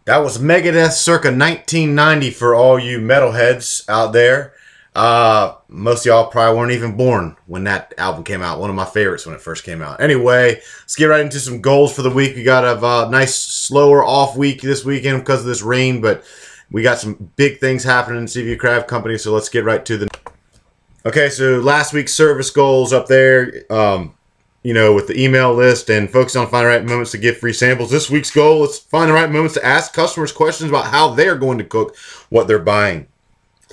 That was Megadeth circa 1990 for all you metalheads out there. Most of y'all probably weren't even born when that album came out. One of my favorites when it first came out. Anyway, let's get right into some goals for the week. We got a nice, slower off week this weekend because of this rain, but we got some big things happening in CV Craft Company, so let's get right to the... Okay, so last week's service goals up there, with the email list and focus on finding the right moments to give free samples. This week's goal is find the right moments to ask customers questions about how they're going to cook what they're buying.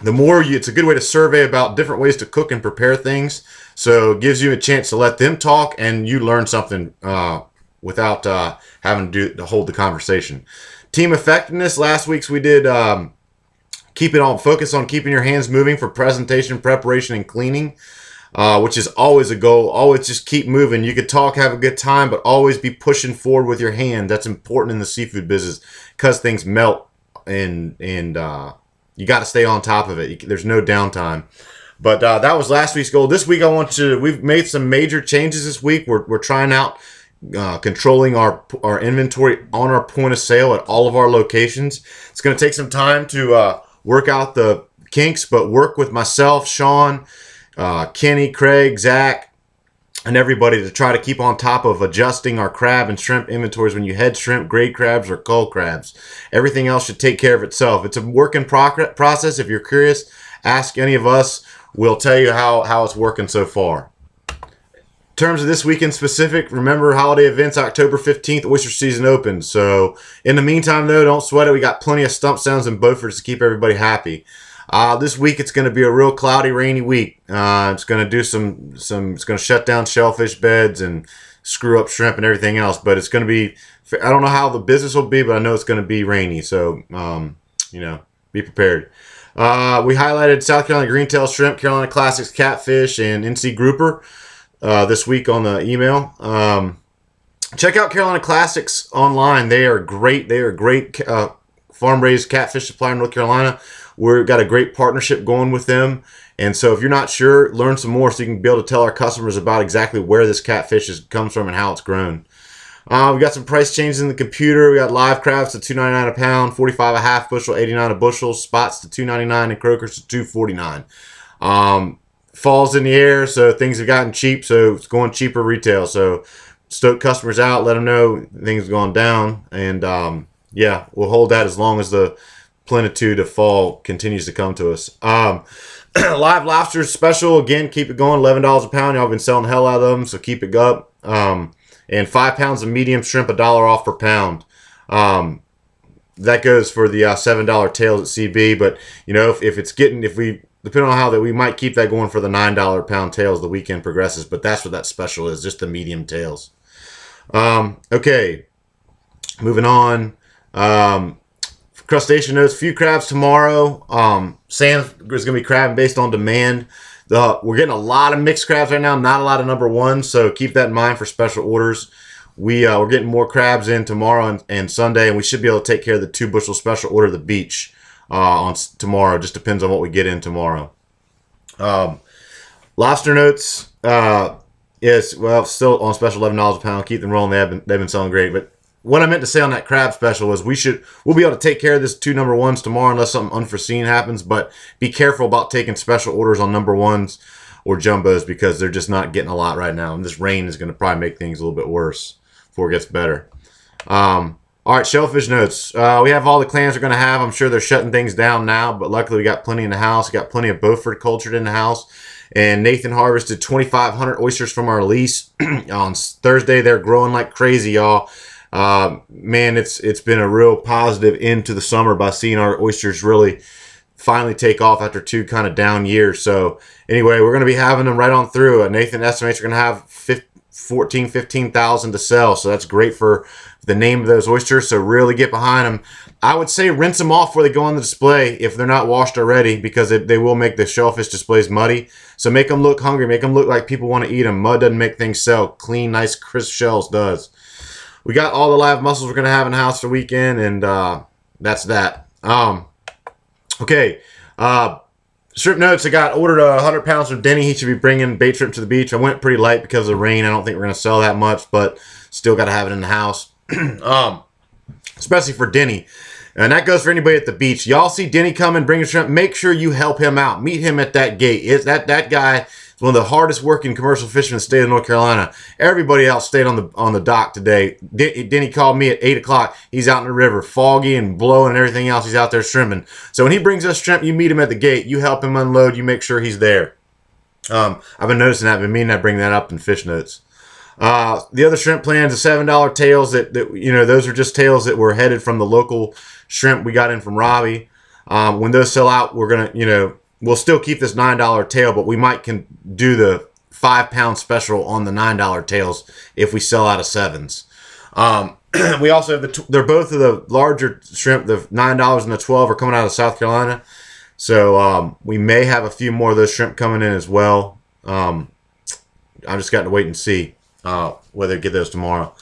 It's a good way to survey about different ways to cook and prepare things. So it gives you a chance to let them talk and you learn something without having to hold the conversation. Team effectiveness. Last week's we did focus on keeping your hands moving for presentation, preparation, and cleaning. Which is always a goal. Always just keep moving. You could talk, have a good time, but always be pushing forward with your hand. That's important in the seafood business because things melt and you got to stay on top of it. There's no downtime. But that was last week's goal. This week we've made some major changes this week. We're trying out controlling our inventory on our point of sale at all of our locations. It's going to take some time to work out the kinks, but work with myself, Sean, Kenny, Craig, Zach, and everybody to try to keep on top of adjusting our crab and shrimp inventories when you head shrimp, grade crabs, or cull crabs. Everything else should take care of itself. It's a work in process. If you're curious, ask any of us. We'll tell you how it's working so far. In terms of this weekend specific, remember holiday events, October 15th, oyster season opens. So in the meantime, though, don't sweat it. We got plenty of stump sounds and Beauforts to keep everybody happy. This week it's going to be a real cloudy, rainy week. It's going to do it's going to shut down shellfish beds and screw up shrimp and everything else. But it's going to be, I don't know how the business will be, but I know it's going to be rainy. So, be prepared. We highlighted South Carolina Greentail Shrimp, Carolina Classics Catfish, and NC Grouper this week on the email. Check out Carolina Classics online. They are great. They are a great farm-raised catfish supplier in North Carolina. We've got a great partnership going with them. And so if you're not sure, learn some more so you can be able to tell our customers about exactly where this catfish comes from and how it's grown. We got some price changes in the computer. We got live crabs to $2.99 a pound, 45 a half bushel, 89 a bushel, spots to $2.99, and croakers to $2.49. Fall's in the air, so things have gotten cheap, so it's going cheaper retail. So stoke customers out, let them know things have gone down, and yeah, we'll hold that as long as the plenitude of fall continues to come to us. Live lobster special, again, keep it going, $11 a pound. Y'all been selling the hell out of them, so keep it up. And 5 pounds of medium shrimp, $1 off per pound. That goes for the $7 tails at CB, but depending on how that, we might keep that going for the $9 a pound tails the weekend progresses, but that's what that special is, just the medium tails. Okay, moving on. Crustacean notes, few crabs tomorrow. Sam is going to be crabbing based on demand. We're getting a lot of mixed crabs right now, not a lot of number one, so keep that in mind for special orders. We're getting more crabs in tomorrow and Sunday, and we should be able to take care of the 2 bushel special order of the beach on tomorrow. Just depends on what we get in tomorrow. Lobster notes, still on special, $11 a pound. Keep them rolling. They've been selling great, but what I meant to say on that crab special was we'll be able to take care of this 2 number ones tomorrow unless something unforeseen happens, but be careful about taking special orders on number ones or jumbos because they're just not getting a lot right now. And this rain is going to probably make things a little bit worse before it gets better. All right, shellfish notes. We have all the clams we're going to have. I'm sure they're shutting things down now, but luckily we got plenty in the house. We got plenty of Beaufort cultured in the house. And Nathan harvested 2,500 oysters from our lease on Thursday. They're growing like crazy, y'all. Man, it's been a real positive end to the summer by seeing our oysters really finally take off after 2 kind of down years. So anyway, we're going to be having them right on through. Nathan estimates we're going to have 15,000 to sell. So that's great for the name of those oysters. So really get behind them. I would say rinse them off before they go on the display if they're not washed already, because they will make the shellfish displays muddy. So make them look hungry. Make them look like people want to eat them. Mud doesn't make things sell. Clean, nice, crisp shells does. We got all the live mussels we're going to have in the house for the weekend, and that's that. Okay. Shrimp notes, I ordered 100 pounds from Denny. He should be bringing bait shrimp to the beach. I went pretty light because of the rain. I don't think we're going to sell that much, but still got to have it in the house. Especially for Denny. And that goes for anybody at the beach. Y'all see Denny coming, bringing shrimp. Make sure you help him out. Meet him at that gate. That guy is one of the hardest working commercial fishermen in the state of North Carolina. Everybody else stayed on the dock today. Denny called me at 8 o'clock. He's out in the river, foggy and blowing and everything else. He's out there shrimping. So when he brings us shrimp, you meet him at the gate. You help him unload. You make sure he's there. I've been noticing that. I've been meaning to bring that up in fish notes. The other shrimp plans, the $7 tails that those are just tails that were headed from the local shrimp we got in from Robbie. When those sell out, we're gonna, we'll still keep this $9 tail, but we might can do the 5-pound special on the $9 tails if we sell out of 7s. We also have they're both of the larger shrimp, the $9 and the 12 are coming out of South Carolina. So we may have a few more of those shrimp coming in as well. I'm just got to wait and see whether to get those tomorrow.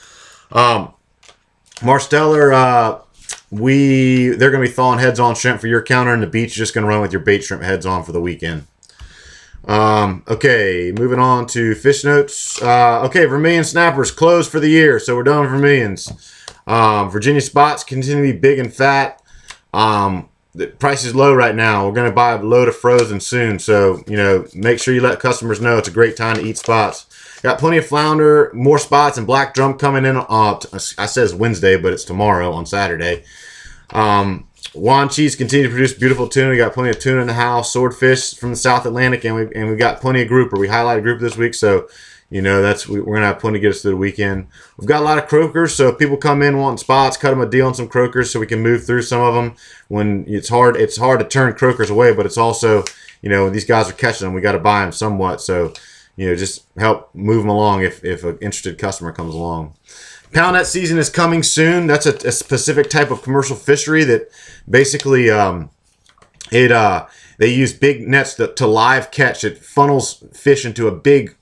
Marsteller, they're going to be thawing heads on shrimp for your counter, and the beach just going to run with your bait shrimp heads on for the weekend. Okay, moving on to fish notes. Okay, Vermilion snappers closed for the year, so we're done with Vermilions. Virginia spots continue to be big and fat. The price is low right now. We're going to buy a load of frozen soon, so make sure you let customers know it's a great time to eat spots. Got plenty of flounder, more spots, and black drum coming in. I said it's Wednesday, but it's tomorrow on Saturday. Juan Cheese continue to produce beautiful tuna. We got plenty of tuna in the house. Swordfish from the South Atlantic, and we got plenty of grouper. We highlighted grouper this week, so we're gonna have plenty to get us through the weekend. We've got a lot of croakers, so if people come in wanting spots, cut them a deal on some croakers so we can move through some of them. When it's hard to turn croakers away, but it's also these guys are catching them. We got to buy them somewhat, so just help move them along if an interested customer comes along. Pound net season is coming soon. That's a specific type of commercial fishery that basically they use big nets to live catch. It funnels fish into a big,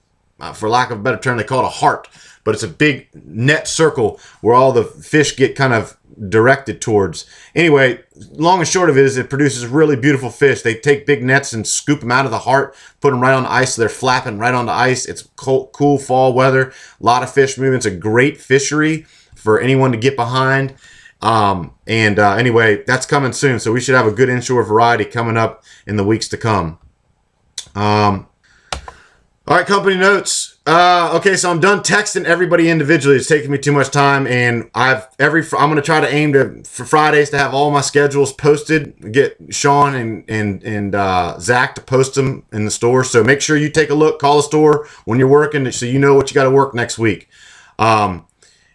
for lack of a better term, they call it a heart, but it's a big net circle where all the fish get kind of directed towards. Anyway, long and short of it is it produces really beautiful fish. They take big nets and scoop them out of the heart, put them right on the ice, so they're flapping right on the ice. It's cool fall weather, a lot of fish moving. It's a great fishery for anyone to get behind. Anyway, that's coming soon, so we should have a good inshore variety coming up in the weeks to come. All right, company notes. Okay, so I'm done texting everybody individually. It's taking me too much time, and I'm going to try to aim for Fridays to have all my schedules posted. Get Sean and Zach to post them in the store. So make sure you take a look, call the store when you're working, so you know what you got to work next week. So I'm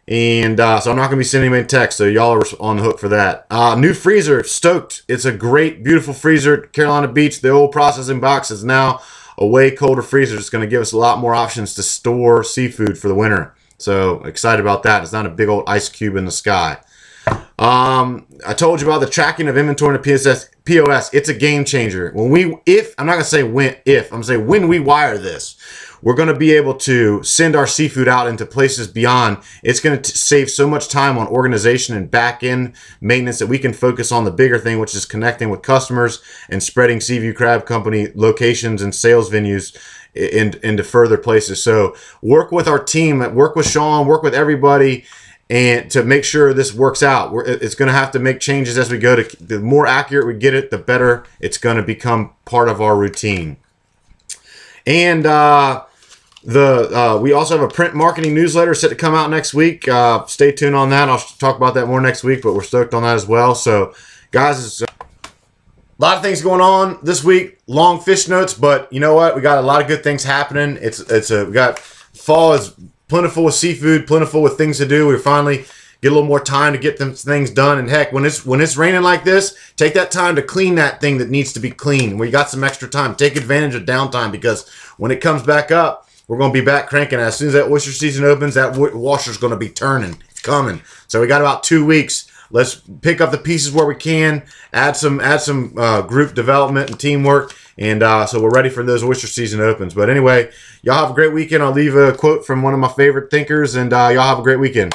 not going to be sending anybody text, so y'all are on the hook for that. New freezer, stoked. It's a great, beautiful freezer at Carolina Beach. The old processing box is now a way colder freezer. It's going to give us a lot more options to store seafood for the winter. So excited about that. It's not a big old ice cube in the sky. I told you about the tracking of inventory in the POS. It's a game changer. I'm not going to say when, I'm going to say when we wire this, we're going to be able to send our seafood out into places beyond. It's going to save so much time on organization and back-end maintenance that we can focus on the bigger thing, which is connecting with customers and spreading Seaview Crab Company locations and sales venues into further places. So work with our team, work with Sean, work with everybody, and to make sure this works out. It's going to have to make changes as we go. The more accurate we get it, the better it's going to become part of our routine. And we also have a print marketing newsletter set to come out next week. Stay tuned on that. I'll talk about that more next week, but we're stoked on that as well. So, guys, a lot of things going on this week. Long fish notes, but you know what? We got a lot of good things happening. We got fall is plentiful with seafood, plentiful with things to do. We finally get a little more time to get them things done. And heck, when it's raining like this, take that time to clean that thing that needs to be cleaned. Where you got some extra time, take advantage of downtime, because when it comes back up, we're going to be back cranking. As soon as that oyster season opens, that washer's going to be turning. It's coming. So we got about 2 weeks. Let's pick up the pieces where we can, add some group development and teamwork, and so we're ready for those oyster season opens. But anyway, y'all have a great weekend. I'll leave a quote from one of my favorite thinkers, and y'all have a great weekend.